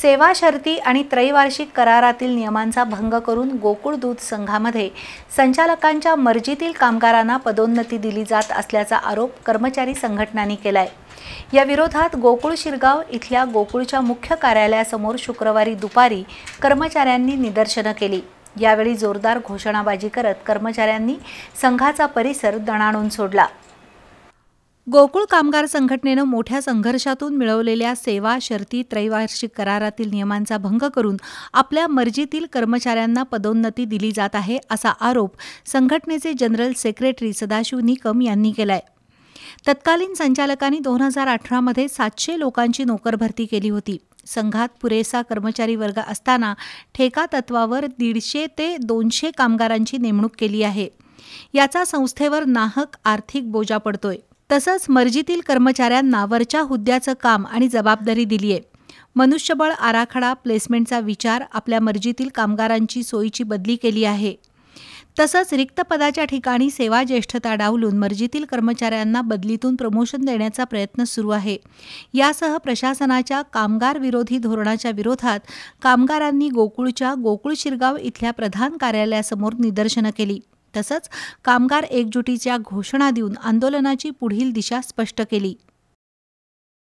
सेवा शर्ती आणि त्रैवार्षिक करारातील नियमांचा भंग करून गोकुळ दूध संघामध्ये संचालकांच्या मर्जीतील कामगारांना पदोन्नती दिली जात असल्याचा आरोप कर्मचारी संघटनांनी केलाय। या विरोधात गोकुळ शिरगाव इथल्या गोकुळच्या मुख्य कार्यालयासमोर शुक्रवारी दुपारी कर्मचाऱ्यांनी निदर्शनं केली। यावेळी जोरदार घोषणाबाजी करत कर्मचाऱ्यांनी संघाचा परिसर दणाणून सोडला। गोकुळ कामगार संघटनेनं मोठ्या संघर्षातून मिळवलेल्या सेवा शर्ती त्रैवार्षिक करारातील नियमांचा भंग करून आपल्या मर्जीतील कर्मचाऱ्यांना पदोन्नती दिली जात आहे असा आरोप संघटनेचे जनरल सेक्रेटरी सदाशिव निकम यांनी केलाय। तत्कालीन संचालकांनी 2018 मध्ये 700 लोकांची नोकर भरती केली होती। संघात पुरेसा कर्मचारी वर्ग असताना ठेका तत्वावर 150 ते 200 कामगारांची नेमणूक केली आहे। याचा संस्थेवर नाहक आर्थिक बोजा पडतोय। तसंच मर्जीतील कर्मचाऱ्यांना वरच्या हुद्द्याचं काम आणि जबाबदारी दिली आहे। मनुष्यबळ आराखडा प्लेसमेंटचा विचार आपल्या मर्जीतील कामगारांची सोयीची बदली केली आहे। तसंच रिक्त पदाच्या ठिकाणी सेवा ज्येष्ठता डावलून मर्जीतील कर्मचाऱ्यांना बदलीतून प्रमोशन देण्याचा प्रयत्न सुरू आहे। यासह प्रशासनाच्या कामगार विरोधी धोरणाच्या विरोधात कामगारांनी गोकुळच्या गोकुळ शिरगाव इथल्या प्रधान कार्यालयासमोर निदर्शनं केली। तसंच कामगार एकजुटीच्या घोषणा देऊन आंदोलनाची पुढील दिशा स्पष्ट केली।